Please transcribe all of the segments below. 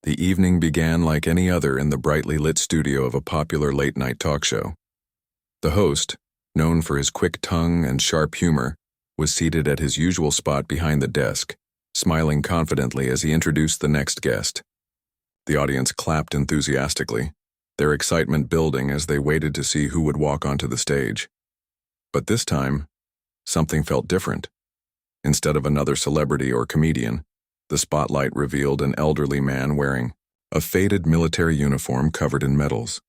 The evening began like any other in the brightly lit studio of a popular late-night talk show. The host, known for his quick tongue and sharp humor, was seated at his usual spot behind the desk, smiling confidently as he introduced the next guest. The audience clapped enthusiastically, their excitement building as they waited to see who would walk onto the stage. But this time, something felt different. Instead of another celebrity or comedian, the spotlight revealed an elderly man wearing a faded military uniform covered in medals.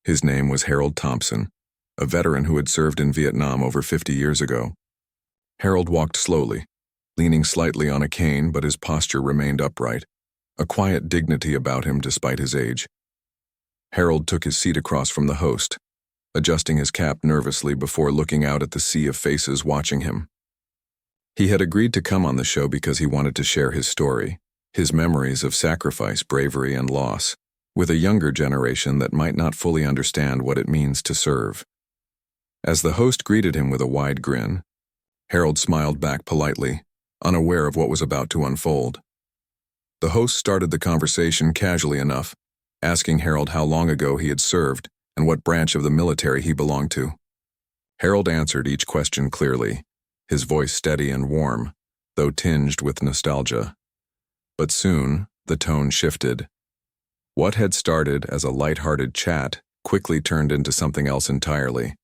His name was Harold Thompson, a veteran who had served in Vietnam over 50 years ago. Harold walked slowly, leaning slightly on a cane, but his posture remained upright, a quiet dignity about him despite his age. Harold took his seat across from the host, adjusting his cap nervously before looking out at the sea of faces watching him. He had agreed to come on the show because he wanted to share his story, his memories of sacrifice, bravery, and loss, with a younger generation that might not fully understand what it means to serve. As the host greeted him with a wide grin, Harold smiled back politely, unaware of what was about to unfold. The host started the conversation casually enough, asking Harold how long ago he had served and what branch of the military he belonged to. Harold answered each question clearly, his voice steady and warm, though tinged with nostalgia. But soon, the tone shifted. What had started as a light-hearted chat quickly turned into something else entirely.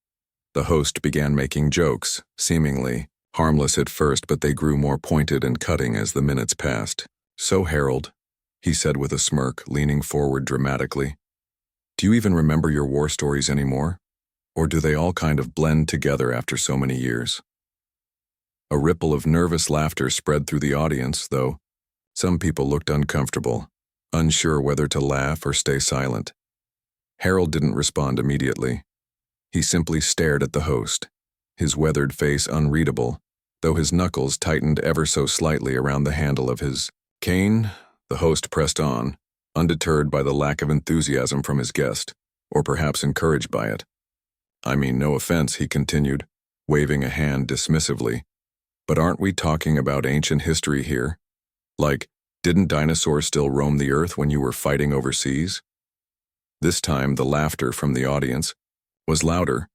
The host began making jokes, seemingly harmless at first, but they grew more pointed and cutting as the minutes passed. "So, Harold," he said with a smirk, leaning forward dramatically, "do you even remember your war stories anymore? Or do they all kind of blend together after so many years?" A ripple of nervous laughter spread through the audience, though some people looked uncomfortable, unsure whether to laugh or stay silent. Harold didn't respond immediately. He simply stared at the host, his weathered face unreadable, though his knuckles tightened ever so slightly around the handle of his cane. The host pressed on, undeterred by the lack of enthusiasm from his guest, or perhaps encouraged by it. "I mean, no offense," he continued, waving a hand dismissively, "but aren't we talking about ancient history here? Like, didn't dinosaurs still roam the earth when you were fighting overseas?" This time, the laughter from the audience was louder,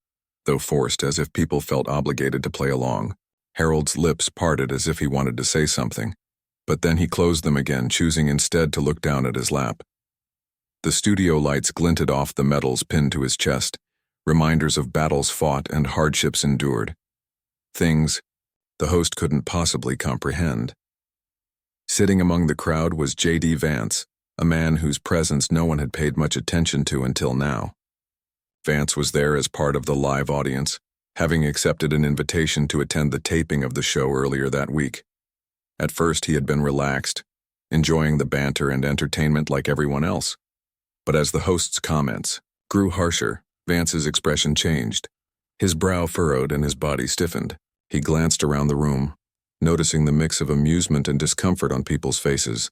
though forced, as if people felt obligated to play along. Harold's lips parted as if he wanted to say something, but then he closed them again, choosing instead to look down at his lap. The studio lights glinted off the medals pinned to his chest, reminders of battles fought and hardships endured. Things the host couldn't possibly comprehend. Sitting among the crowd was J.D. Vance, a man whose presence no one had paid much attention to until now. Vance was there as part of the live audience, having accepted an invitation to attend the taping of the show earlier that week. At first he had been relaxed, enjoying the banter and entertainment like everyone else. But as the host's comments grew harsher, Vance's expression changed. His brow furrowed and his body stiffened. He glanced around the room, noticing the mix of amusement and discomfort on people's faces.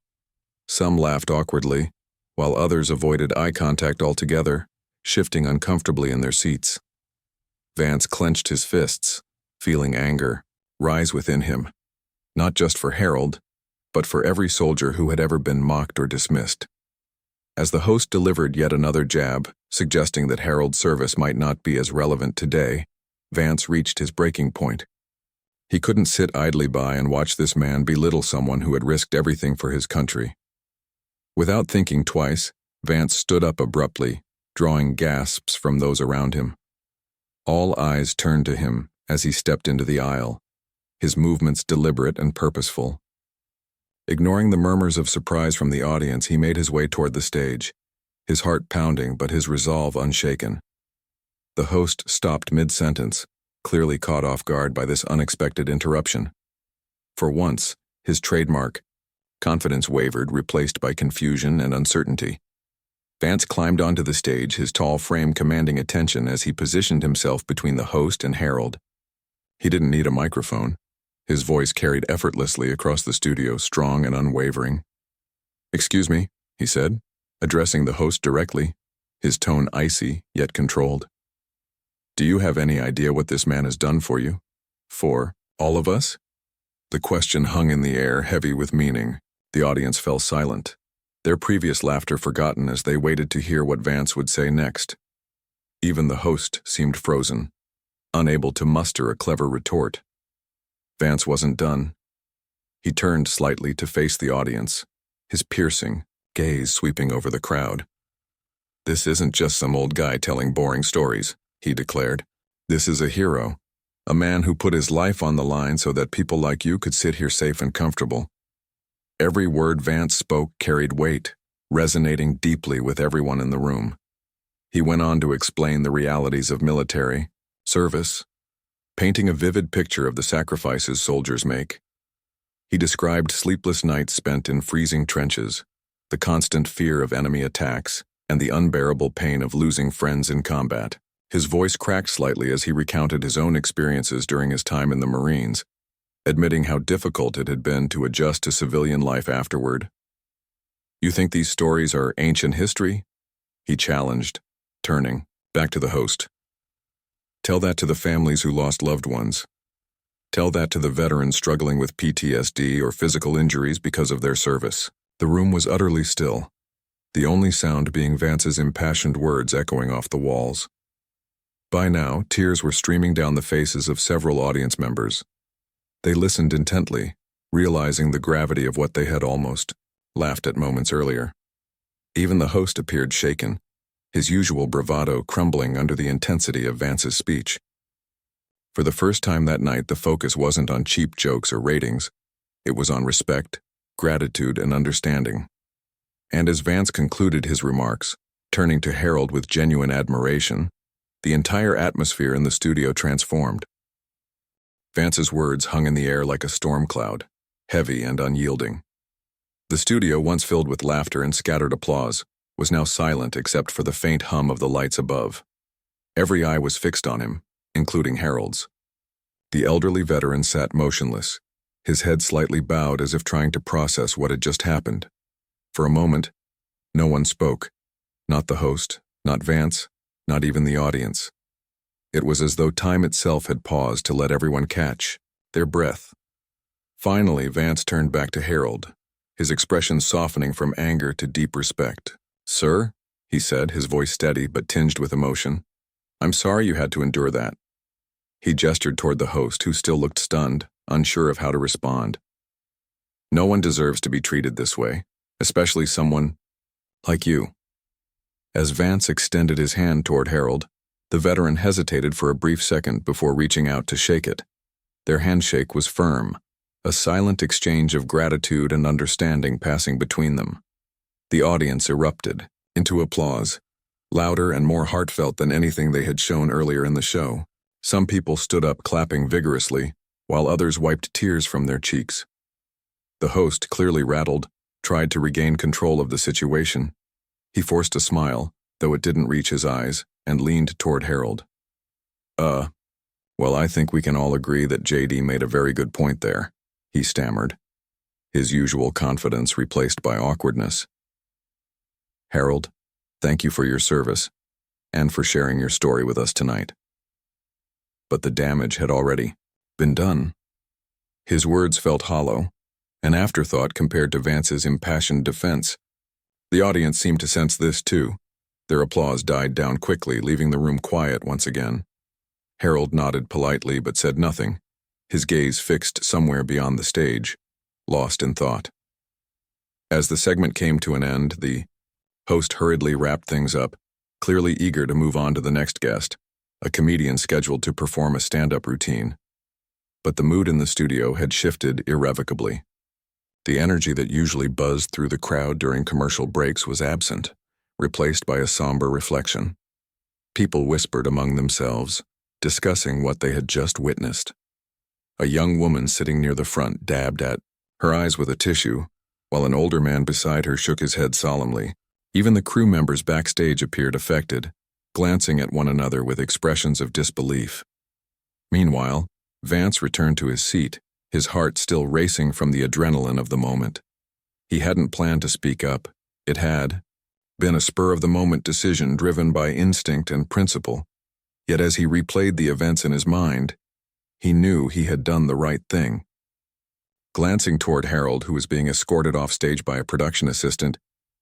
Some laughed awkwardly, while others avoided eye contact altogether, shifting uncomfortably in their seats. Vance clenched his fists, feeling anger rise within him, not just for Harold, but for every soldier who had ever been mocked or dismissed. As the host delivered yet another jab, suggesting that Harold's service might not be as relevant today, Vance reached his breaking point. He couldn't sit idly by and watch this man belittle someone who had risked everything for his country. Without thinking twice, Vance stood up abruptly, drawing gasps from those around him. All eyes turned to him as he stepped into the aisle, his movements deliberate and purposeful. Ignoring the murmurs of surprise from the audience, he made his way toward the stage, his heart pounding but his resolve unshaken. The host stopped mid-sentence, clearly caught off guard by this unexpected interruption. For once, his trademark confidence wavered, replaced by confusion and uncertainty. Vance climbed onto the stage, his tall frame commanding attention as he positioned himself between the host and Harold. He didn't need a microphone. His voice carried effortlessly across the studio, strong and unwavering. "Excuse me," he said, addressing the host directly, his tone icy yet controlled. "Do you have any idea what this man has done for you? For all of us?" The question hung in the air, heavy with meaning. The audience fell silent. their previous laughter forgotten as they waited to hear what Vance would say next. Even the host seemed frozen, unable to muster a clever retort. Vance wasn't done. He turned slightly to face the audience, his piercing gaze sweeping over the crowd. "This isn't just some old guy telling boring stories," he declared. "This is a hero, a man who put his life on the line so that people like you could sit here safe and comfortable." Every word Vance spoke carried weight, resonating deeply with everyone in the room. He went on to explain the realities of military service, painting a vivid picture of the sacrifices soldiers make. He described sleepless nights spent in freezing trenches, the constant fear of enemy attacks, and the unbearable pain of losing friends in combat. His voice cracked slightly as he recounted his own experiences during his time in the Marines, admitting how difficult it had been to adjust to civilian life afterward. "You think these stories are ancient history?" he challenged, turning back to the host. "Tell that to the families who lost loved ones. Tell that to the veterans struggling with PTSD or physical injuries because of their service." The room was utterly still, the only sound being Vance's impassioned words echoing off the walls. By now, tears were streaming down the faces of several audience members. They listened intently, realizing the gravity of what they had almost laughed at moments earlier. Even the host appeared shaken, his usual bravado crumbling under the intensity of Vance's speech. For the first time that night, the focus wasn't on cheap jokes or ratings. It was on respect, gratitude, and understanding. And as Vance concluded his remarks, turning to Harold with genuine admiration, the entire atmosphere in the studio transformed. Vance's words hung in the air like a storm cloud, heavy and unyielding. The studio, once filled with laughter and scattered applause, was now silent except for the faint hum of the lights above. Every eye was fixed on him, including Harold's. The elderly veteran sat motionless, his head slightly bowed as if trying to process what had just happened. For a moment, no one spoke. Not the host, not Vance, not even the audience. It was as though time itself had paused to let everyone catch their breath. Finally, Vance turned back to Harold, his expression softening from anger to deep respect. "Sir," he said, his voice steady but tinged with emotion, "I'm sorry you had to endure that." He gestured toward the host, who still looked stunned, unsure of how to respond. "No one deserves to be treated this way, especially someone like you." As Vance extended his hand toward Harold, the veteran hesitated for a brief second before reaching out to shake it. Their handshake was firm, a silent exchange of gratitude and understanding passing between them. The audience erupted into applause, louder and more heartfelt than anything they had shown earlier in the show. Some people stood up clapping vigorously, while others wiped tears from their cheeks. The host, clearly rattled, tried to regain control of the situation. He forced a smile, though it didn't reach his eyes, and leaned toward Harold. Well, I think we can all agree that JD made a very good point there," he stammered, his usual confidence replaced by awkwardness. "Harold, thank you for your service, and for sharing your story with us tonight." But the damage had already been done. His words felt hollow, an afterthought compared to Vance's impassioned defense. The audience seemed to sense this too. Their applause died down quickly, leaving the room quiet once again. Harold nodded politely but said nothing, his gaze fixed somewhere beyond the stage, lost in thought. As the segment came to an end, the host hurriedly wrapped things up, clearly eager to move on to the next guest, a comedian scheduled to perform a stand-up routine. But the mood in the studio had shifted irrevocably. The energy that usually buzzed through the crowd during commercial breaks was absent, replaced by a somber reflection. People whispered among themselves, discussing what they had just witnessed. A young woman sitting near the front dabbed at her eyes with a tissue, while an older man beside her shook his head solemnly. Even the crew members backstage appeared affected, glancing at one another with expressions of disbelief. Meanwhile, Vance returned to his seat, his heart still racing from the adrenaline of the moment. He hadn't planned to speak up. It had been a spur-of-the-moment decision driven by instinct and principle. Yet as he replayed the events in his mind, he knew he had done the right thing. Glancing toward Harold, who was being escorted off stage by a production assistant,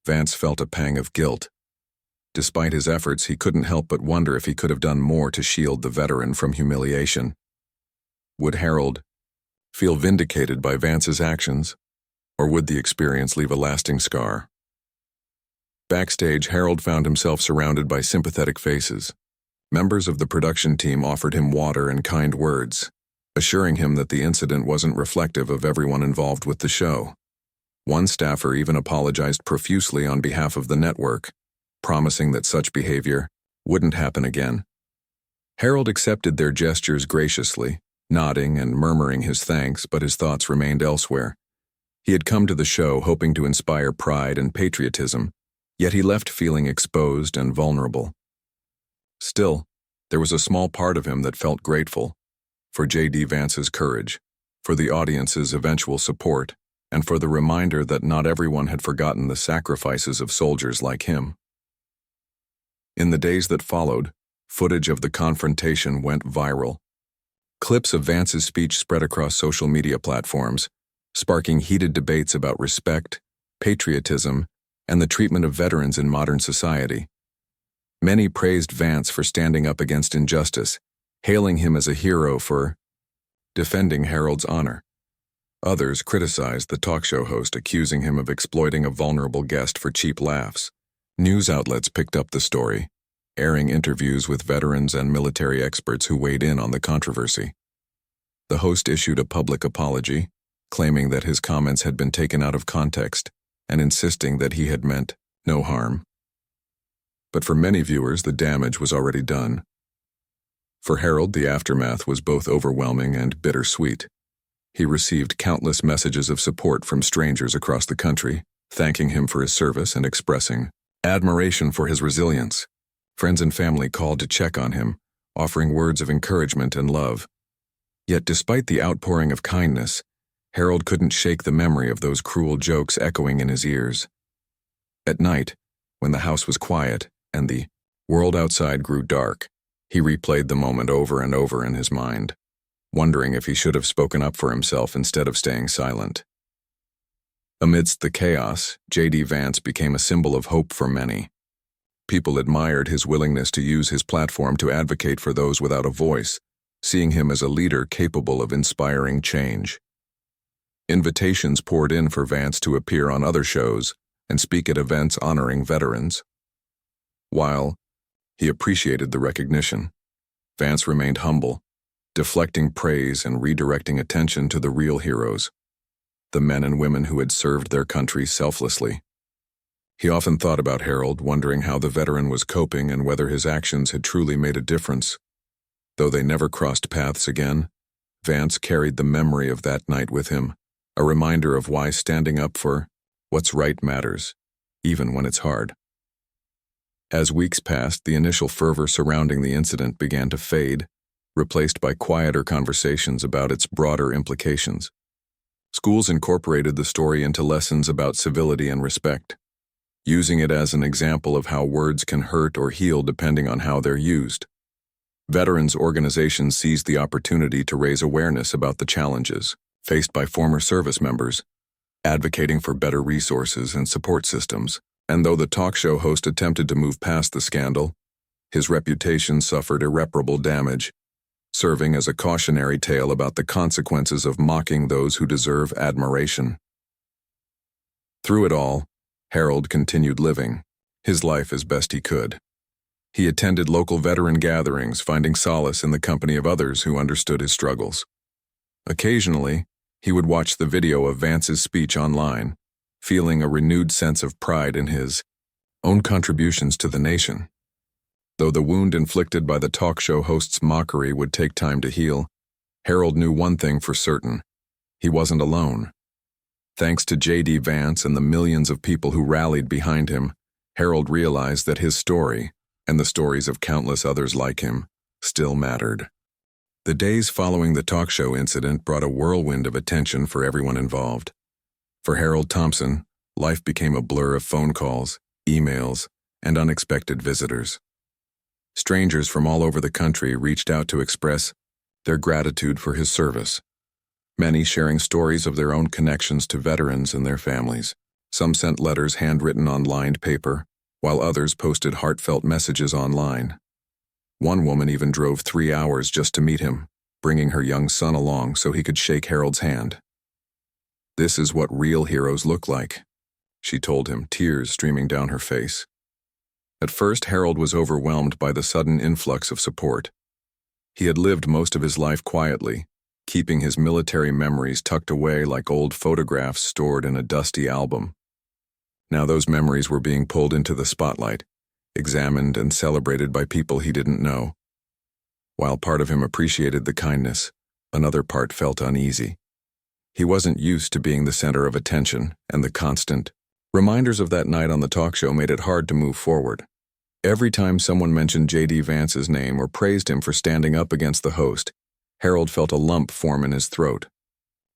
Vance felt a pang of guilt. Despite his efforts, he couldn't help but wonder if he could have done more to shield the veteran from humiliation. Would Harold feel vindicated by Vance's actions, or would the experience leave a lasting scar? Backstage, Harold found himself surrounded by sympathetic faces. Members of the production team offered him water and kind words, assuring him that the incident wasn't reflective of everyone involved with the show. One staffer even apologized profusely on behalf of the network, promising that such behavior wouldn't happen again. Harold accepted their gestures graciously, nodding and murmuring his thanks, but his thoughts remained elsewhere. He had come to the show hoping to inspire pride and patriotism, yet he left feeling exposed and vulnerable. Still, there was a small part of him that felt grateful for J.D. Vance's courage, for the audience's eventual support, and for the reminder that not everyone had forgotten the sacrifices of soldiers like him. In the days that followed, footage of the confrontation went viral. Clips of Vance's speech spread across social media platforms, sparking heated debates about respect, patriotism, and the treatment of veterans in modern society. Many praised Vance for standing up against injustice, hailing him as a hero for defending Harold's honor. Others criticized the talk show host, accusing him of exploiting a vulnerable guest for cheap laughs. News outlets picked up the story, airing interviews with veterans and military experts who weighed in on the controversy. The host issued a public apology, claiming that his comments had been taken out of context and insisting that he had meant no harm. But for many viewers, the damage was already done. For Harold, the aftermath was both overwhelming and bittersweet. He received countless messages of support from strangers across the country, thanking him for his service and expressing admiration for his resilience. Friends and family called to check on him, offering words of encouragement and love. Yet despite the outpouring of kindness, Harold couldn't shake the memory of those cruel jokes echoing in his ears. At night, when the house was quiet and the world outside grew dark, he replayed the moment over and over in his mind, wondering if he should have spoken up for himself instead of staying silent. Amidst the chaos, J.D. Vance became a symbol of hope for many. People admired his willingness to use his platform to advocate for those without a voice, seeing him as a leader capable of inspiring change. Invitations poured in for Vance to appear on other shows and speak at events honoring veterans. While he appreciated the recognition, Vance remained humble, deflecting praise and redirecting attention to the real heroes, the men and women who had served their country selflessly. He often thought about Harold, wondering how the veteran was coping and whether his actions had truly made a difference. Though they never crossed paths again, Vance carried the memory of that night with him, a reminder of why standing up for what's right matters, even when it's hard. As weeks passed, the initial fervor surrounding the incident began to fade, replaced by quieter conversations about its broader implications. Schools incorporated the story into lessons about civility and respect, using it as an example of how words can hurt or heal depending on how they're used. Veterans organizations seized the opportunity to raise awareness about the challenges faced by former service members, advocating for better resources and support systems. And though the talk show host attempted to move past the scandal, his reputation suffered irreparable damage, serving as a cautionary tale about the consequences of mocking those who deserve admiration. Through it all, Harold continued living his life as best he could. He attended local veteran gatherings, finding solace in the company of others who understood his struggles. Occasionally, he would watch the video of Vance's speech online, feeling a renewed sense of pride in his own contributions to the nation. Though the wound inflicted by the talk show host's mockery would take time to heal, Harold knew one thing for certain: he wasn't alone. Thanks to J.D. Vance and the millions of people who rallied behind him, Harold realized that his story, and the stories of countless others like him, still mattered. The days following the talk show incident brought a whirlwind of attention for everyone involved. For Harold Thompson, life became a blur of phone calls, emails, and unexpected visitors. Strangers from all over the country reached out to express their gratitude for his service, many sharing stories of their own connections to veterans and their families. Some sent letters handwritten on lined paper, while others posted heartfelt messages online. One woman even drove 3 hours just to meet him, bringing her young son along so he could shake Harold's hand. "This is what real heroes look like," she told him, tears streaming down her face. At first, Harold was overwhelmed by the sudden influx of support. He had lived most of his life quietly, keeping his military memories tucked away like old photographs stored in a dusty album. Now those memories were being pulled into the spotlight, examined and celebrated by people he didn't know. While part of him appreciated the kindness, another part felt uneasy. He wasn't used to being the center of attention, and the constant reminders of that night on the talk show made it hard to move forward. Every time someone mentioned J.D. Vance's name or praised him for standing up against the host, Harold felt a lump form in his throat.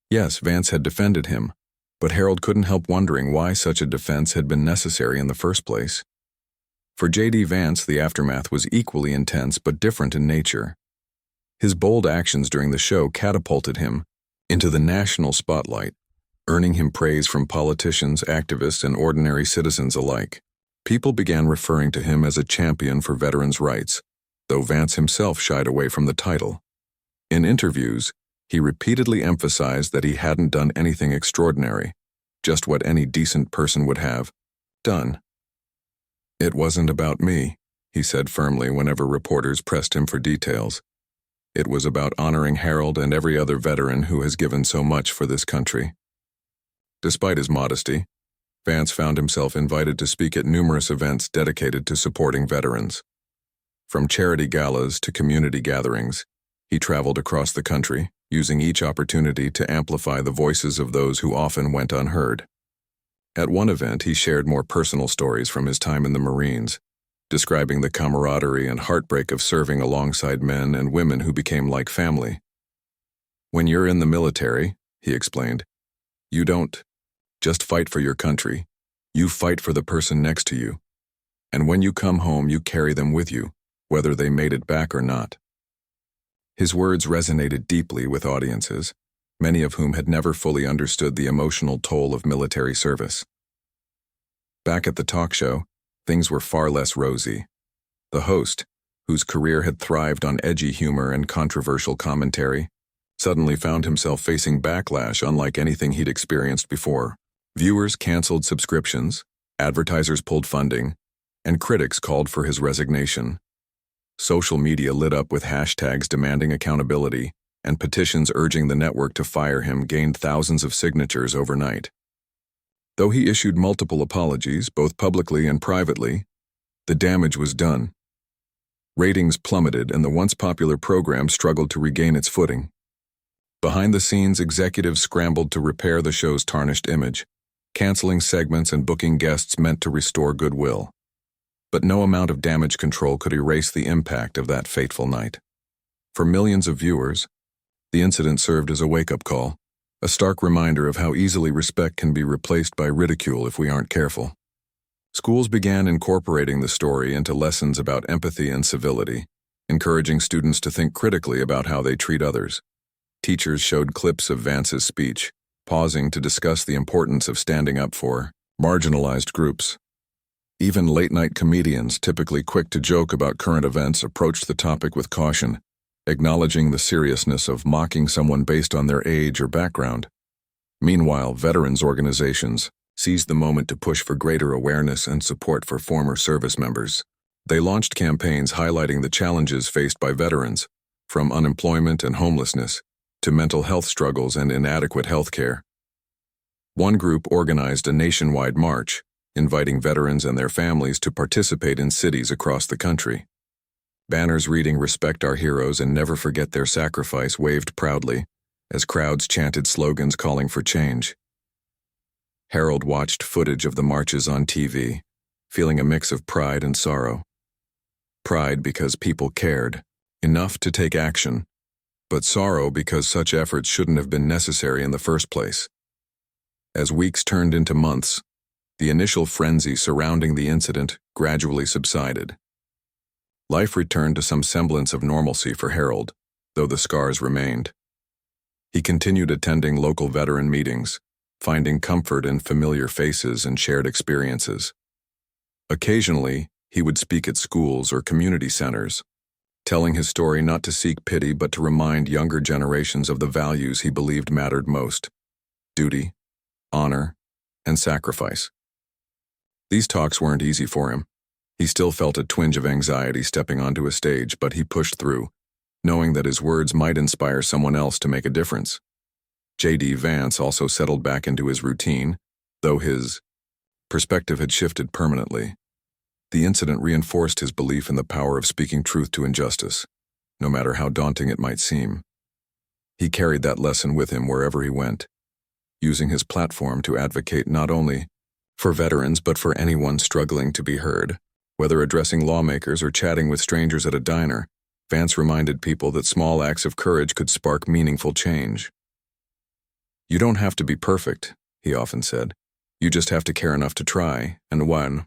Yes, Vance had defended him, but Harold couldn't help wondering why such a defense had been necessary in the first place. For J.D. Vance, the aftermath was equally intense but different in nature. His bold actions during the show catapulted him into the national spotlight, earning him praise from politicians, activists, and ordinary citizens alike. People began referring to him as a champion for veterans' rights, though Vance himself shied away from the title. In interviews, he repeatedly emphasized that he hadn't done anything extraordinary, just what any decent person would have done. "It wasn't about me," he said firmly whenever reporters pressed him for details. "It was about honoring Harold and every other veteran who has given so much for this country." Despite his modesty, Vance found himself invited to speak at numerous events dedicated to supporting veterans. From charity galas to community gatherings, he traveled across the country, using each opportunity to amplify the voices of those who often went unheard. At one event, he shared more personal stories from his time in the Marines, describing the camaraderie and heartbreak of serving alongside men and women who became like family. "When you're in the military," he explained, "you don't just fight for your country, you fight for the person next to you. And when you come home, you carry them with you, whether they made it back or not." His words resonated deeply with audiences, many of whom had never fully understood the emotional toll of military service. Back at the talk show, things were far less rosy. The host, whose career had thrived on edgy humor and controversial commentary, suddenly found himself facing backlash unlike anything he'd experienced before. Viewers canceled subscriptions, advertisers pulled funding, and critics called for his resignation. Social media lit up with hashtags demanding accountability, and petitions urging the network to fire him gained thousands of signatures overnight. Though he issued multiple apologies, both publicly and privately, the damage was done. Ratings plummeted, and the once popular program struggled to regain its footing. Behind the scenes, executives scrambled to repair the show's tarnished image, canceling segments and booking guests meant to restore goodwill. But no amount of damage control could erase the impact of that fateful night. For millions of viewers, the incident served as a wake-up call, a stark reminder of how easily respect can be replaced by ridicule if we aren't careful. Schools began incorporating the story into lessons about empathy and civility, encouraging students to think critically about how they treat others. Teachers showed clips of Vance's speech, pausing to discuss the importance of standing up for marginalized groups. Even late-night comedians, typically quick to joke about current events, approached the topic with caution, acknowledging the seriousness of mocking someone based on their age or background. Meanwhile, veterans organizations seized the moment to push for greater awareness and support for former service members. They launched campaigns highlighting the challenges faced by veterans, from unemployment and homelessness to mental health struggles and inadequate health care. One group organized a nationwide march, inviting veterans and their families to participate in cities across the country. Banners reading "Respect our heroes and never forget their sacrifice" waved proudly, as crowds chanted slogans calling for change. Harold watched footage of the marches on TV, feeling a mix of pride and sorrow. Pride because people cared, enough to take action, but sorrow because such efforts shouldn't have been necessary in the first place. As weeks turned into months, the initial frenzy surrounding the incident gradually subsided. Life returned to some semblance of normalcy for Harold, though the scars remained. He continued attending local veteran meetings, finding comfort in familiar faces and shared experiences. Occasionally, he would speak at schools or community centers, telling his story not to seek pity but to remind younger generations of the values he believed mattered most: duty, honor, and sacrifice. These talks weren't easy for him. He still felt a twinge of anxiety stepping onto a stage, but he pushed through, knowing that his words might inspire someone else to make a difference. J.D. Vance also settled back into his routine, though his perspective had shifted permanently. The incident reinforced his belief in the power of speaking truth to injustice, no matter how daunting it might seem. He carried that lesson with him wherever he went, using his platform to advocate not only for veterans but for anyone struggling to be heard. Whether addressing lawmakers or chatting with strangers at a diner, Vance reminded people that small acts of courage could spark meaningful change. "You don't have to be perfect," he often said. "You just have to care enough to try, and when."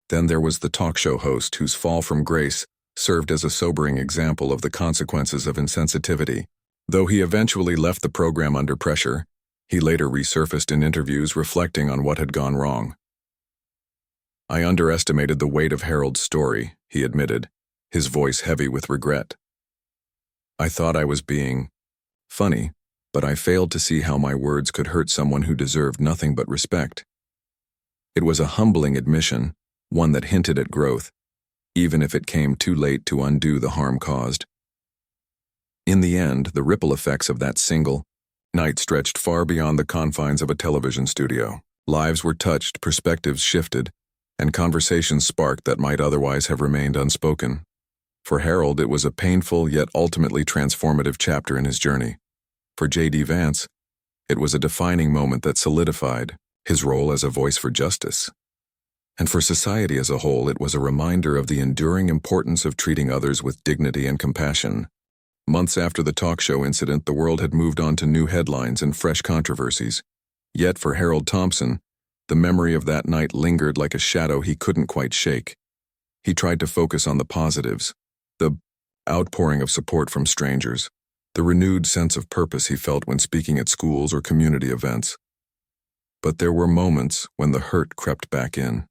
Then there was the talk show host whose fall from grace served as a sobering example of the consequences of insensitivity. Though he eventually left the program under pressure, he later resurfaced in interviews reflecting on what had gone wrong. "I underestimated the weight of Harold's story," he admitted, his voice heavy with regret. "I thought I was being funny, but I failed to see how my words could hurt someone who deserved nothing but respect." It was a humbling admission, one that hinted at growth, even if it came too late to undo the harm caused. In the end, the ripple effects of that single night stretched far beyond the confines of a television studio. Lives were touched, perspectives shifted, and conversations sparked that might otherwise have remained unspoken. For Harold, it was a painful yet ultimately transformative chapter in his journey. For J.D. Vance, it was a defining moment that solidified his role as a voice for justice. And for society as a whole, it was a reminder of the enduring importance of treating others with dignity and compassion. Months after the talk show incident, the world had moved on to new headlines and fresh controversies. Yet for Harold Thompson, the memory of that night lingered like a shadow he couldn't quite shake. He tried to focus on the positives, the outpouring of support from strangers, the renewed sense of purpose he felt when speaking at schools or community events. But there were moments when the hurt crept back in.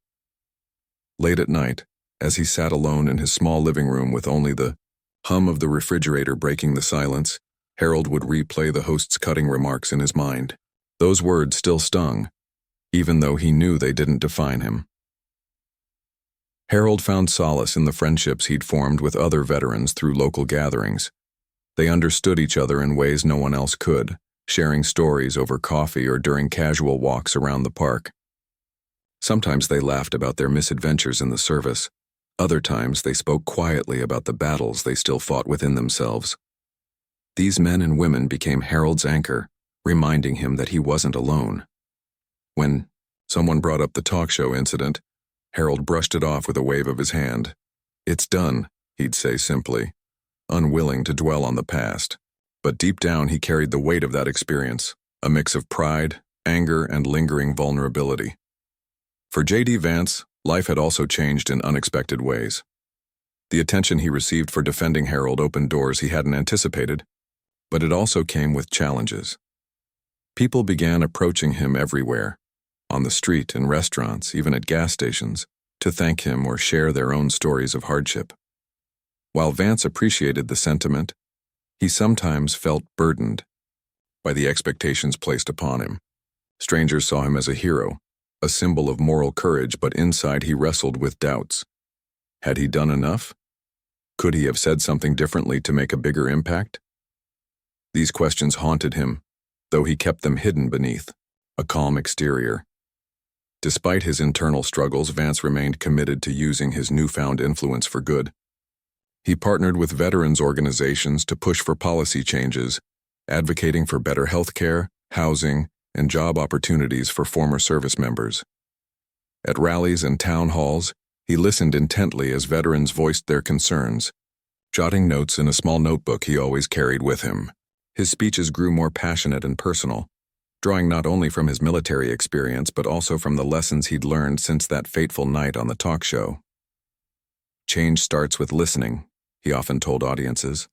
Late at night, as he sat alone in his small living room with only the hum of the refrigerator breaking the silence, Harold would replay the host's cutting remarks in his mind. Those words still stung, even though he knew they didn't define him. Harold found solace in the friendships he'd formed with other veterans through local gatherings. They understood each other in ways no one else could, sharing stories over coffee or during casual walks around the park. Sometimes they laughed about their misadventures in the service. Other times they spoke quietly about the battles they still fought within themselves. These men and women became Harold's anchor, reminding him that he wasn't alone. When someone brought up the talk show incident, Harold brushed it off with a wave of his hand. "It's done," he'd say simply, unwilling to dwell on the past. But deep down he carried the weight of that experience, a mix of pride, anger, and lingering vulnerability. For J.D. Vance, life had also changed in unexpected ways. The attention he received for defending Harold opened doors he hadn't anticipated, but it also came with challenges. People began approaching him everywhere, on the street, in restaurants, even at gas stations, to thank him or share their own stories of hardship. While Vance appreciated the sentiment, he sometimes felt burdened by the expectations placed upon him. Strangers saw him as a hero, a symbol of moral courage, but inside he wrestled with doubts. Had he done enough? Could he have said something differently to make a bigger impact? These questions haunted him, though he kept them hidden beneath a calm exterior. Despite his internal struggles, Vance remained committed to using his newfound influence for good. He partnered with veterans organizations to push for policy changes, advocating for better health care, housing, and job opportunities for former service members. At rallies and town halls, he listened intently as veterans voiced their concerns, jotting notes in a small notebook he always carried with him. His speeches grew more passionate and personal, drawing not only from his military experience but also from the lessons he'd learned since that fateful night on the talk show. "Change starts with listening," he often told audiences.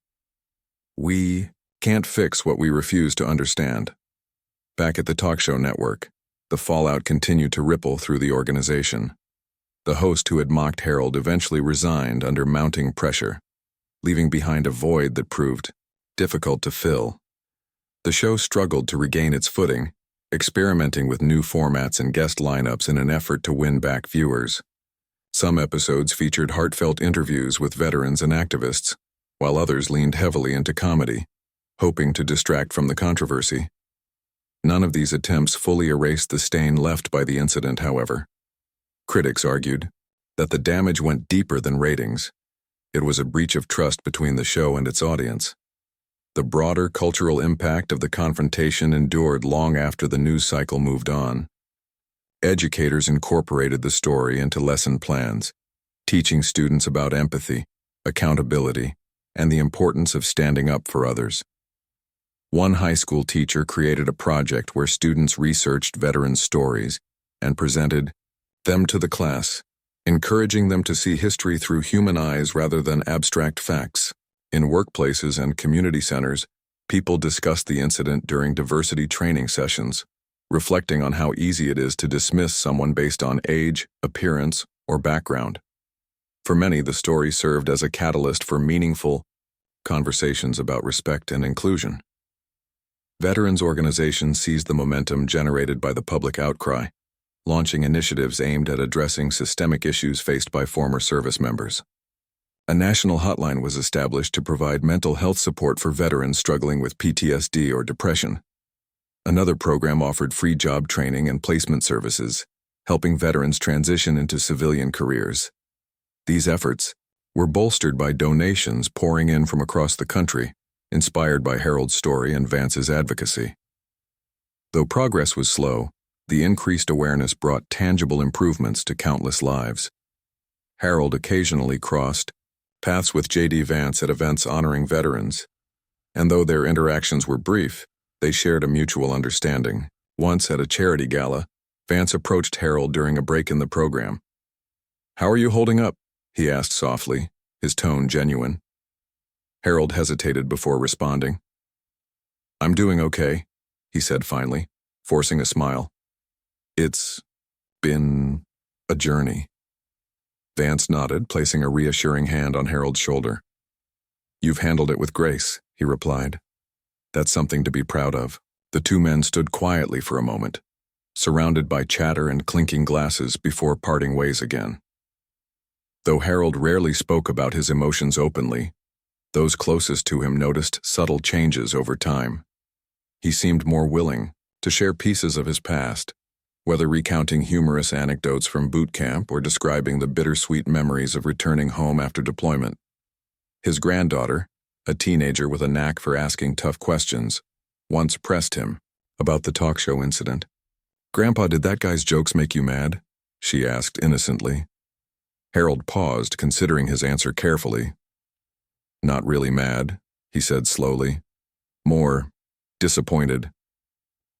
"We can't fix what we refuse to understand, Back at the talk show network, the fallout continued to ripple through the organization. The host who had mocked Harold eventually resigned under mounting pressure, leaving behind a void that proved difficult to fill. The show struggled to regain its footing, experimenting with new formats and guest lineups in an effort to win back viewers. Some episodes featured heartfelt interviews with veterans and activists, while others leaned heavily into comedy, hoping to distract from the controversy. None of these attempts fully erased the stain left by the incident, however. Critics argued that the damage went deeper than ratings. It was a breach of trust between the show and its audience. The broader cultural impact of the confrontation endured long after the news cycle moved on. Educators incorporated the story into lesson plans, teaching students about empathy, accountability, and the importance of standing up for others. One high school teacher created a project where students researched veterans' stories and presented them to the class, encouraging them to see history through human eyes rather than abstract facts. In workplaces and community centers, people discussed the incident during diversity training sessions, reflecting on how easy it is to dismiss someone based on age, appearance, or background. For many, the story served as a catalyst for meaningful conversations about respect and inclusion. Veterans organizations seized the momentum generated by the public outcry, launching initiatives aimed at addressing systemic issues faced by former service members. A national hotline was established to provide mental health support for veterans struggling with PTSD or depression. Another program offered free job training and placement services, helping veterans transition into civilian careers. These efforts were bolstered by donations pouring in from across the country, inspired by Harold's story and Vance's advocacy. Though progress was slow, the increased awareness brought tangible improvements to countless lives. Harold occasionally crossed paths with J.D. Vance at events honoring veterans, and though their interactions were brief, they shared a mutual understanding. Once at a charity gala, Vance approached Harold during a break in the program. "How are you holding up?" he asked softly, his tone genuine. Harold hesitated before responding. "I'm doing okay," he said finally, forcing a smile. "It's been a journey." Vance nodded, placing a reassuring hand on Harold's shoulder. "You've handled it with grace," he replied. "That's something to be proud of." The two men stood quietly for a moment, surrounded by chatter and clinking glasses before parting ways again. Though Harold rarely spoke about his emotions openly, those closest to him noticed subtle changes over time. He seemed more willing to share pieces of his past, whether recounting humorous anecdotes from boot camp or describing the bittersweet memories of returning home after deployment. His granddaughter, a teenager with a knack for asking tough questions, once pressed him about the talk show incident. "Grandpa, did that guy's jokes make you mad?" she asked innocently. Harold paused, considering his answer carefully. "Not really mad," he said slowly. "More disappointed.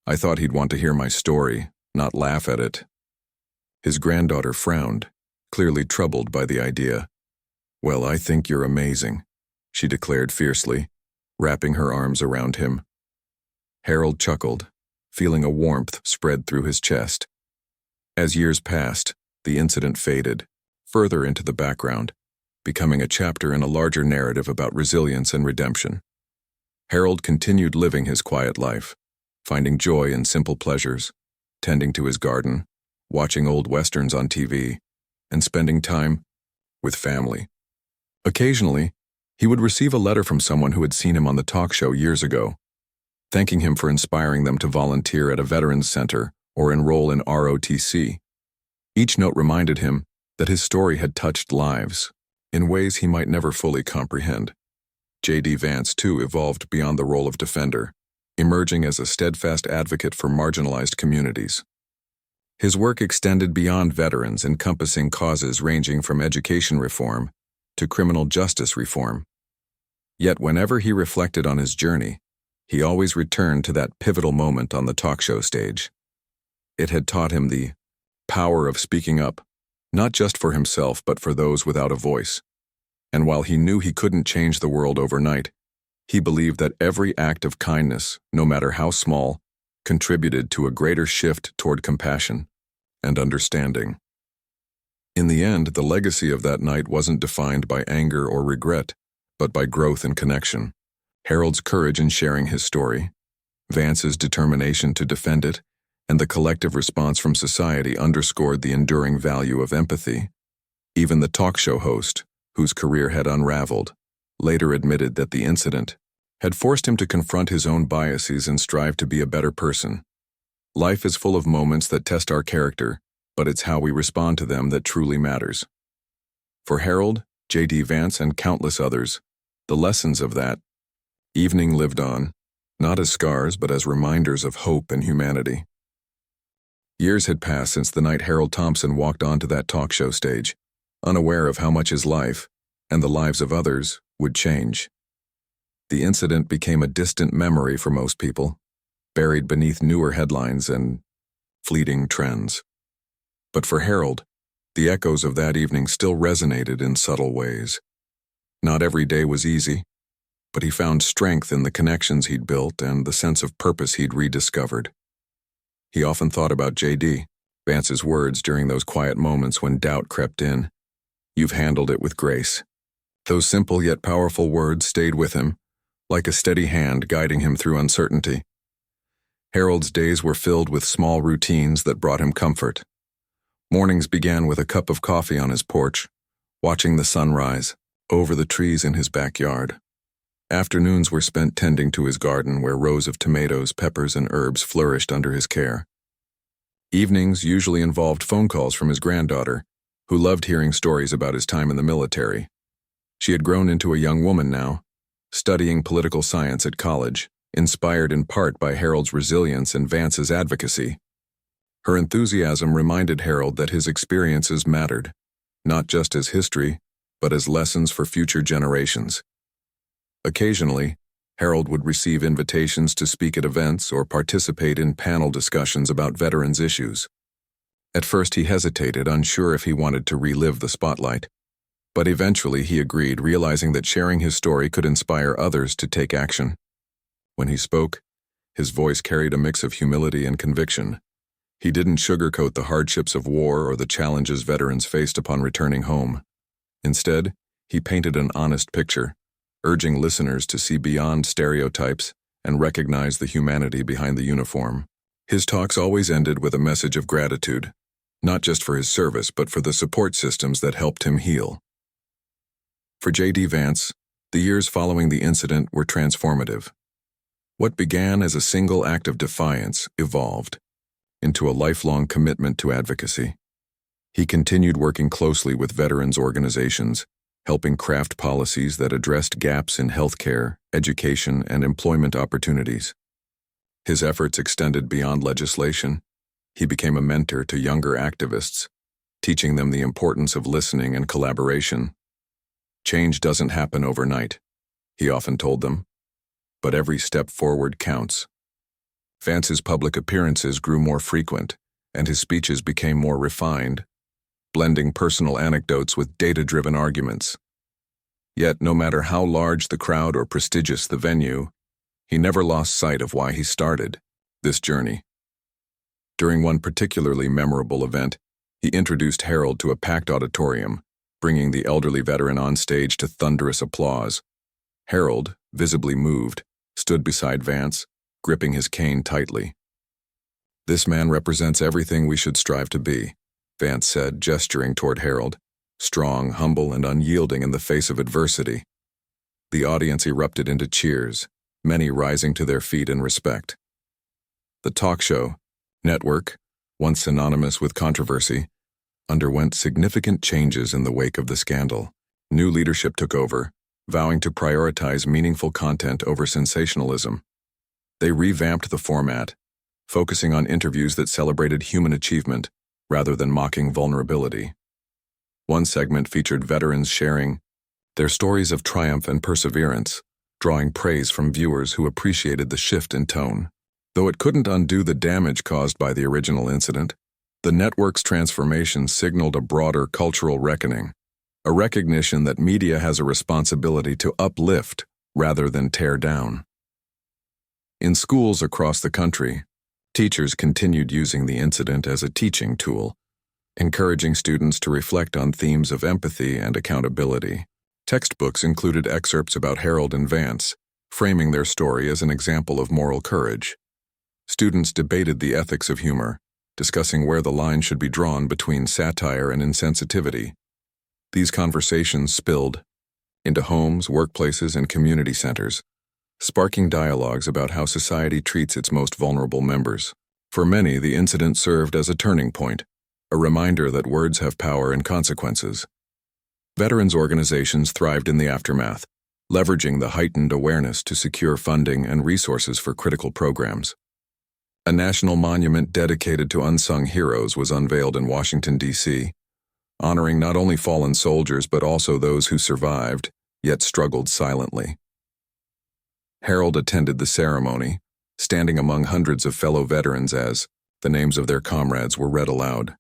I thought he'd want to hear my story, not laugh at it." His granddaughter frowned, clearly troubled by the idea. "Well, I think you're amazing," she declared fiercely, wrapping her arms around him. Harold chuckled, feeling a warmth spread through his chest. As years passed, the incident faded, further into the background, becoming a chapter in a larger narrative about resilience and redemption. Harold continued living his quiet life, finding joy in simple pleasures, tending to his garden, watching old westerns on TV, and spending time with family. Occasionally, he would receive a letter from someone who had seen him on the talk show years ago, thanking him for inspiring them to volunteer at a veterans center or enroll in ROTC. Each note reminded him that his story had touched lives in ways he might never fully comprehend. J.D. Vance, too, evolved beyond the role of defender, emerging as a steadfast advocate for marginalized communities. His work extended beyond veterans, encompassing causes ranging from education reform to criminal justice reform. Yet whenever he reflected on his journey, he always returned to that pivotal moment on the talk show stage. It had taught him the power of speaking up, not just for himself but for those without a voice. And while he knew he couldn't change the world overnight, he believed that every act of kindness, no matter how small, contributed to a greater shift toward compassion and understanding. In the end, the legacy of that night wasn't defined by anger or regret, but by growth and connection. Harold's courage in sharing his story, Vance's determination to defend it, and the collective response from society underscored the enduring value of empathy. Even the talk show host, whose career had unraveled, later admitted that the incident had forced him to confront his own biases and strive to be a better person. Life is full of moments that test our character, but it's how we respond to them that truly matters. For Harold, J.D. Vance, and countless others, the lessons of that evening lived on, not as scars but as reminders of hope and humanity. Years had passed since the night Harold Thompson walked onto that talk show stage, unaware of how much his life, and the lives of others, would change. The incident became a distant memory for most people, buried beneath newer headlines and fleeting trends. But for Harold, the echoes of that evening still resonated in subtle ways. Not every day was easy, but he found strength in the connections he'd built and the sense of purpose he'd rediscovered. He often thought about J.D. Vance's words during those quiet moments when doubt crept in. "You've handled it with grace." Those simple yet powerful words stayed with him, like a steady hand guiding him through uncertainty. Harold's days were filled with small routines that brought him comfort. Mornings began with a cup of coffee on his porch, watching the sun rise over the trees in his backyard. Afternoons were spent tending to his garden where rows of tomatoes, peppers, and herbs flourished under his care. Evenings usually involved phone calls from his granddaughter, who loved hearing stories about his time in the military. She had grown into a young woman now, studying political science at college, inspired in part by Harold's resilience and Vance's advocacy. Her enthusiasm reminded Harold that his experiences mattered, not just as history, but as lessons for future generations. Occasionally, Harold would receive invitations to speak at events or participate in panel discussions about veterans' issues. At first he hesitated, unsure if he wanted to relive the spotlight, but eventually he agreed, realizing that sharing his story could inspire others to take action. When he spoke, his voice carried a mix of humility and conviction. He didn't sugarcoat the hardships of war or the challenges veterans faced upon returning home. Instead, he painted an honest picture, urging listeners to see beyond stereotypes and recognize the humanity behind the uniform. His talks always ended with a message of gratitude, not just for his service but for the support systems that helped him heal. For J.D. Vance, the years following the incident were transformative. What began as a single act of defiance evolved into a lifelong commitment to advocacy. He continued working closely with veterans organizations, helping craft policies that addressed gaps in healthcare, education, and employment opportunities. His efforts extended beyond legislation. He became a mentor to younger activists, teaching them the importance of listening and collaboration. Change doesn't happen overnight, he often told them, but every step forward counts. Vance's public appearances grew more frequent, and his speeches became more refined, blending personal anecdotes with data-driven arguments. Yet, no matter how large the crowd or prestigious the venue, he never lost sight of why he started this journey. During one particularly memorable event, he introduced Harold to a packed auditorium, bringing the elderly veteran on stage to thunderous applause. Harold, visibly moved, stood beside Vance, gripping his cane tightly. "This man represents everything we should strive to be," Vance said, gesturing toward Harold, strong, humble, and unyielding in the face of adversity. The audience erupted into cheers, many rising to their feet in respect. The talk show network, once synonymous with controversy, underwent significant changes in the wake of the scandal. New leadership took over, vowing to prioritize meaningful content over sensationalism. They revamped the format, focusing on interviews that celebrated human achievement rather than mocking vulnerability. One segment featured veterans sharing their stories of triumph and perseverance, drawing praise from viewers who appreciated the shift in tone. Though it couldn't undo the damage caused by the original incident, the network's transformation signaled a broader cultural reckoning, a recognition that media has a responsibility to uplift rather than tear down. In schools across the country, Teachers continued using the incident as a teaching tool, encouraging students to reflect on themes of empathy and accountability. Textbooks included excerpts about Harold and Vance, framing their story as an example of moral courage. Students debated the ethics of humor, discussing where the line should be drawn between satire and insensitivity. These conversations spilled into homes, workplaces, and community centers, sparking dialogues about how society treats its most vulnerable members. For many, the incident served as a turning point, a reminder that words have power and consequences. Veterans organizations thrived in the aftermath, leveraging the heightened awareness to secure funding and resources for critical programs. A national monument dedicated to unsung heroes was unveiled in Washington, D.C., honoring not only fallen soldiers but also those who survived, yet struggled silently. Harold attended the ceremony, standing among hundreds of fellow veterans as the names of their comrades were read aloud.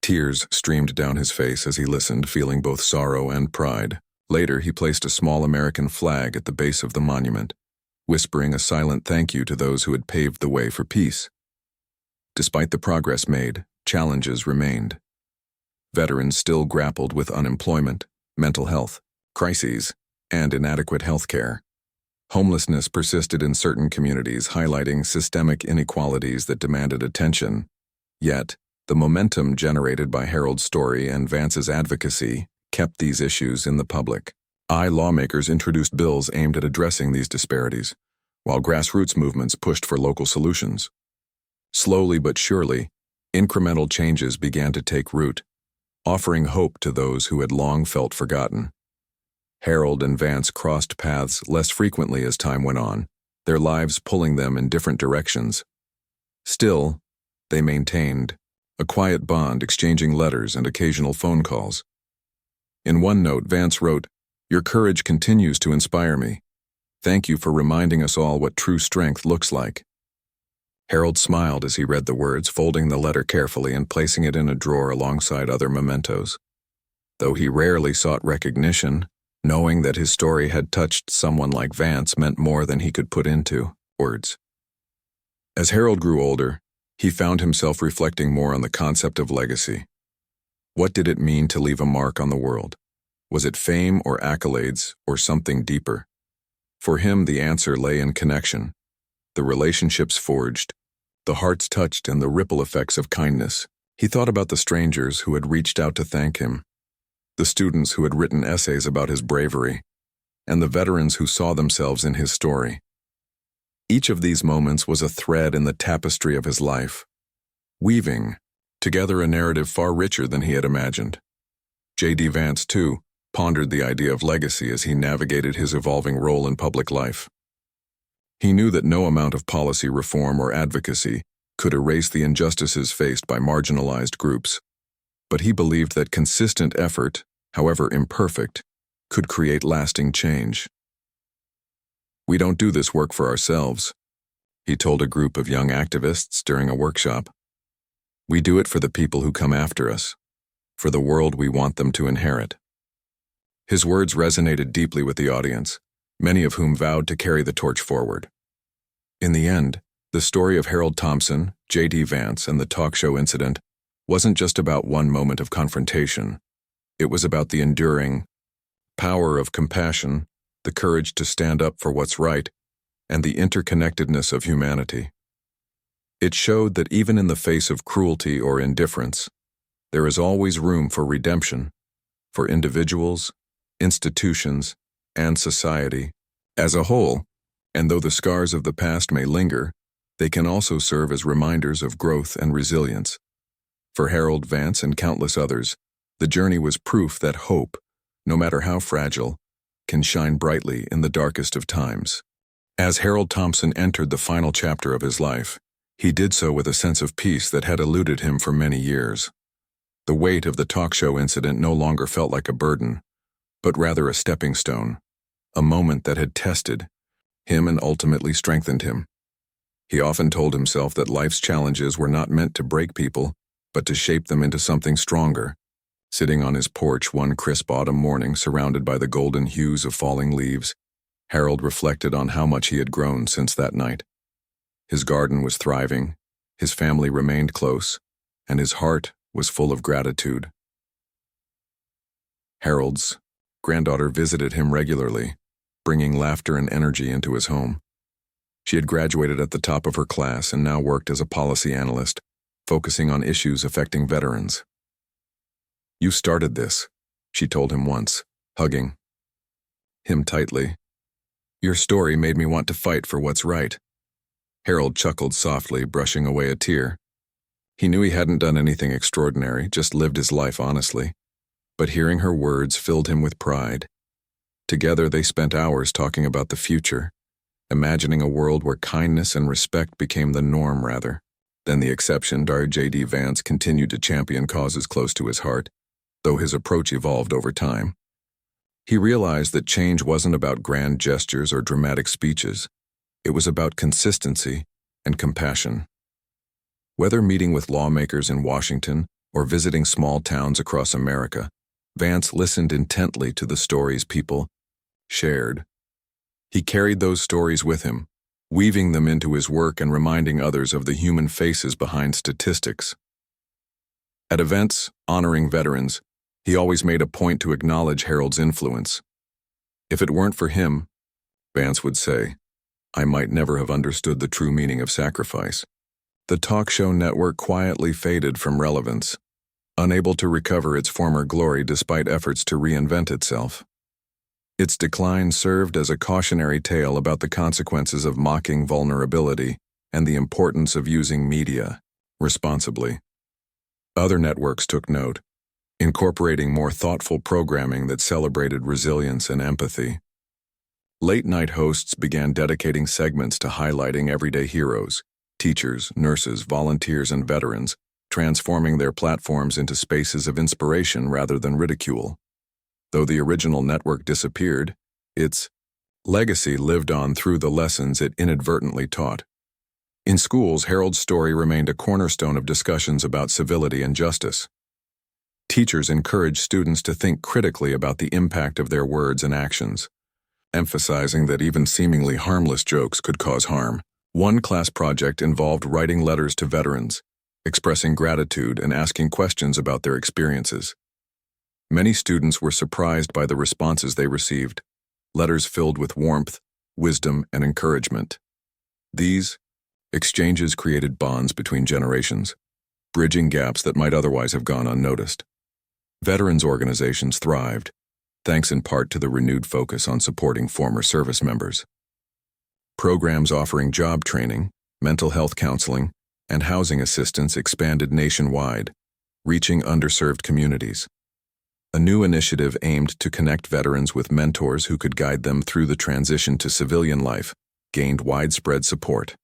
Tears streamed down his face as he listened, feeling both sorrow and pride. Later, he placed a small American flag at the base of the monument, whispering a silent thank you to those who had paved the way for peace. Despite the progress made, challenges remained. Veterans still grappled with unemployment, mental health crises, and inadequate health care. Homelessness persisted in certain communities, highlighting systemic inequalities that demanded attention. Yet, the momentum generated by Harold's story and Vance's advocacy kept these issues in the public. Lawmakers introduced bills aimed at addressing these disparities, while grassroots movements pushed for local solutions. Slowly but surely, incremental changes began to take root, offering hope to those who had long felt forgotten. Harold and Vance crossed paths less frequently as time went on, their lives pulling them in different directions. Still, they maintained a quiet bond, exchanging letters and occasional phone calls. In one note, Vance wrote, "Your courage continues to inspire me. Thank you for reminding us all what true strength looks like." Harold smiled as he read the words, folding the letter carefully and placing it in a drawer alongside other mementos. Though he rarely sought recognition, knowing that his story had touched someone like Vance meant more than he could put into words. As Harold grew older, he found himself reflecting more on the concept of legacy. What did it mean to leave a mark on the world? Was it fame or accolades or something deeper? For him, the answer lay in connection, the relationships forged, the hearts touched, and the ripple effects of kindness. He thought about the strangers who had reached out to thank him, the students who had written essays about his bravery, and the veterans who saw themselves in his story. Each of these moments was a thread in the tapestry of his life, weaving together a narrative far richer than he had imagined. J.D. Vance, too, pondered the idea of legacy as he navigated his evolving role in public life. He knew that no amount of policy reform or advocacy could erase the injustices faced by marginalized groups, but he believed that consistent effort, however imperfect, could create lasting change. "We don't do this work for ourselves," he told a group of young activists during a workshop. "We do it for the people who come after us, for the world we want them to inherit." His words resonated deeply with the audience, many of whom vowed to carry the torch forward. In the end, the story of Harold Thompson, J.D. Vance, and the talk show incident wasn't just about one moment of confrontation. It was about the enduring power of compassion, the courage to stand up for what's right, and the interconnectedness of humanity. It showed that even in the face of cruelty or indifference, there is always room for redemption, for individuals, institutions, and society as a whole. And though the scars of the past may linger, they can also serve as reminders of growth and resilience. For Harold, Vance, and countless others, the journey was proof that hope, no matter how fragile, can shine brightly in the darkest of times. As Harold Thompson entered the final chapter of his life, he did so with a sense of peace that had eluded him for many years. The weight of the talk show incident no longer felt like a burden, but rather a stepping stone, a moment that had tested him and ultimately strengthened him. He often told himself that life's challenges were not meant to break people, but to shape them into something stronger. Sitting on his porch one crisp autumn morning, surrounded by the golden hues of falling leaves, Harold reflected on how much he had grown since that night. His garden was thriving, His family remained close, and his heart was full of gratitude. Harold's granddaughter visited him regularly, bringing laughter and energy into his home. She had graduated at the top of her class and now worked as a policy analyst, focusing on issues affecting veterans. "You started this," she told him once, hugging him tightly. "Your story made me want to fight for what's right." Harold chuckled softly, brushing away a tear. He knew he hadn't done anything extraordinary, just lived his life honestly. But hearing her words filled him with pride. Together they spent hours talking about the future, imagining a world where kindness and respect became the norm rather than the exception. J.D. Vance continued to champion causes close to his heart, though his approach evolved over time. He realized that change wasn't about grand gestures or dramatic speeches. It was about consistency and compassion. Whether meeting with lawmakers in Washington or visiting small towns across America, Vance listened intently to the stories people shared. He carried those stories with him, weaving them into his work and reminding others of the human faces behind statistics. At events honoring veterans, he always made a point to acknowledge Harold's influence. "If it weren't for him," Vance would say, "I might never have understood the true meaning of sacrifice." The talk show network quietly faded from relevance, unable to recover its former glory despite efforts to reinvent itself. Its decline served as a cautionary tale about the consequences of mocking vulnerability and the importance of using media responsibly. Other networks took note, incorporating more thoughtful programming that celebrated resilience and empathy. Late-night hosts began dedicating segments to highlighting everyday heroes, teachers, nurses, volunteers, and veterans, transforming their platforms into spaces of inspiration rather than ridicule. Though the original network disappeared, its legacy lived on through the lessons it inadvertently taught. In schools, Harold's story remained a cornerstone of discussions about civility and justice. Teachers encouraged students to think critically about the impact of their words and actions, emphasizing that even seemingly harmless jokes could cause harm. One class project involved writing letters to veterans, expressing gratitude and asking questions about their experiences. Many students were surprised by the responses they received, letters filled with warmth, wisdom, and encouragement. These exchanges created bonds between generations, bridging gaps that might otherwise have gone unnoticed. Veterans organizations thrived, thanks in part to the renewed focus on supporting former service members. Programs offering job training, mental health counseling, and housing assistance expanded nationwide, reaching underserved communities. A new initiative aimed to connect veterans with mentors who could guide them through the transition to civilian life gained widespread support.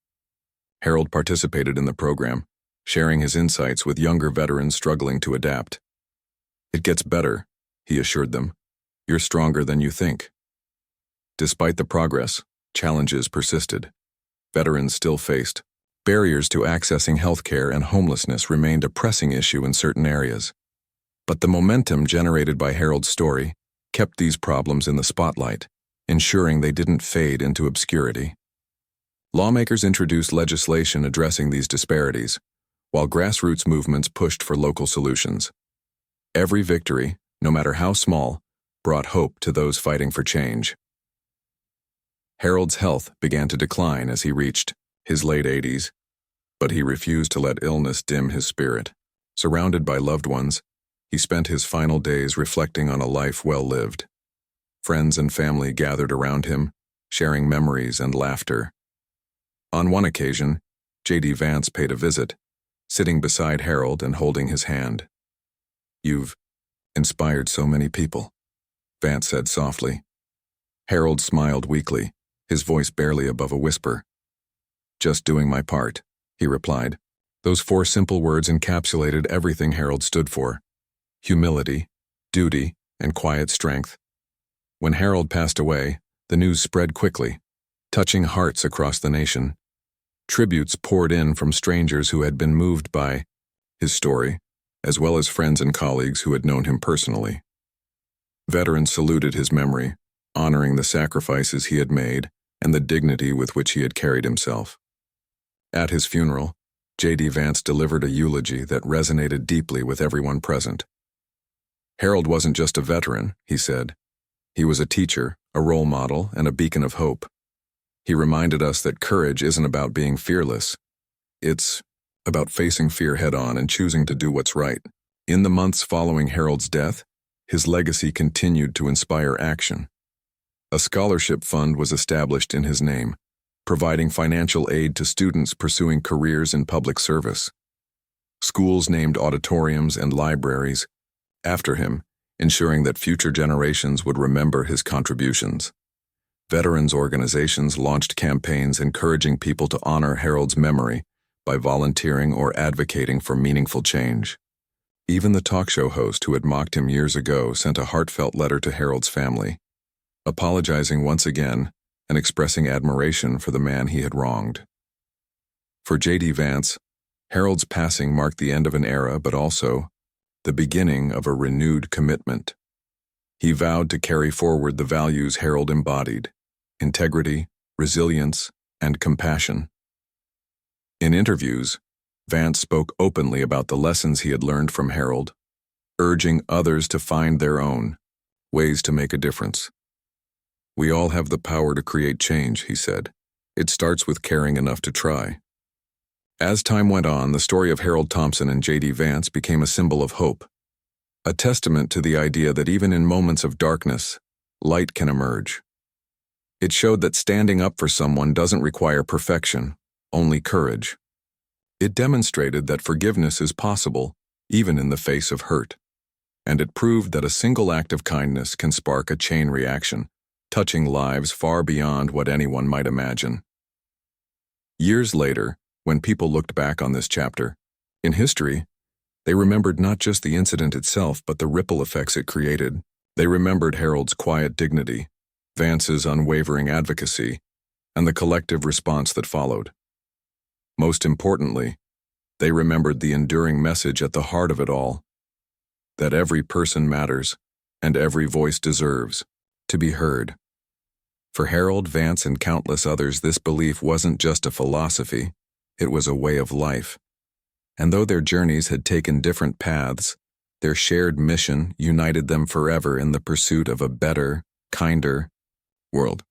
Harold participated in the program, sharing his insights with younger veterans struggling to adapt. "It gets better," he assured them. "You're stronger than you think." Despite the progress, challenges persisted. Veterans still faced barriers to accessing health care, and homelessness remained a pressing issue in certain areas. But the momentum generated by Harold's story kept these problems in the spotlight, ensuring they didn't fade into obscurity. Lawmakers introduced legislation addressing these disparities, while grassroots movements pushed for local solutions. Every victory, no matter how small, brought hope to those fighting for change. Harold's health began to decline as he reached his late 80s, but he refused to let illness dim his spirit. Surrounded by loved ones, he spent his final days reflecting on a life well lived. Friends and family gathered around him, sharing memories and laughter. On one occasion, J.D. Vance paid a visit, sitting beside Harold and holding his hand. "You've inspired so many people," Vance said softly. Harold smiled weakly, his voice barely above a whisper. "Just doing my part," he replied. Those 4 simple words encapsulated everything Harold stood for: humility, duty, and quiet strength. When Harold passed away, the news spread quickly, touching hearts across the nation. Tributes poured in from strangers who had been moved by his story, as well as friends and colleagues who had known him personally. Veterans saluted his memory, honoring the sacrifices he had made and the dignity with which he had carried himself. At his funeral, J.D. Vance delivered a eulogy that resonated deeply with everyone present. Harold wasn't just a veteran, he said. He was a teacher, a role model, and a beacon of hope. He reminded us that courage isn't about being fearless. It's about facing fear head-on and choosing to do what's right. In the months following Harold's death, his legacy continued to inspire action. A scholarship fund was established in his name, providing financial aid to students pursuing careers in public service. Schools named auditoriums and libraries after him, ensuring that future generations would remember his contributions. Veterans organizations launched campaigns encouraging people to honor Harold's memory by volunteering or advocating for meaningful change. Even the talk show host who had mocked him years ago sent a heartfelt letter to Harold's family, apologizing once again and expressing admiration for the man he had wronged. For J.D. Vance, Harold's passing marked the end of an era, but also the beginning of a renewed commitment. He vowed to carry forward the values Harold embodied: integrity, resilience, and compassion. In interviews, Vance spoke openly about the lessons he had learned from Harold, urging others to find their own ways to make a difference. "We all have the power to create change," he said. "It starts with caring enough to try." As time went on, the story of Harold Thompson and J.D. Vance became a symbol of hope, a testament to the idea that even in moments of darkness, light can emerge. It showed that standing up for someone doesn't require perfection, only courage. It demonstrated that forgiveness is possible, even in the face of hurt. And it proved that a single act of kindness can spark a chain reaction, touching lives far beyond what anyone might imagine. Years later, when people looked back on this chapter in history, they remembered not just the incident itself, but the ripple effects it created. They remembered Harold's quiet dignity, Vance's unwavering advocacy, and the collective response that followed. Most importantly, they remembered the enduring message at the heart of it all: that every person matters, and every voice deserves to be heard. For Harold, Vance, and countless others, this belief wasn't just a philosophy, it was a way of life. And though their journeys had taken different paths, their shared mission united them forever in the pursuit of a better, kinder world.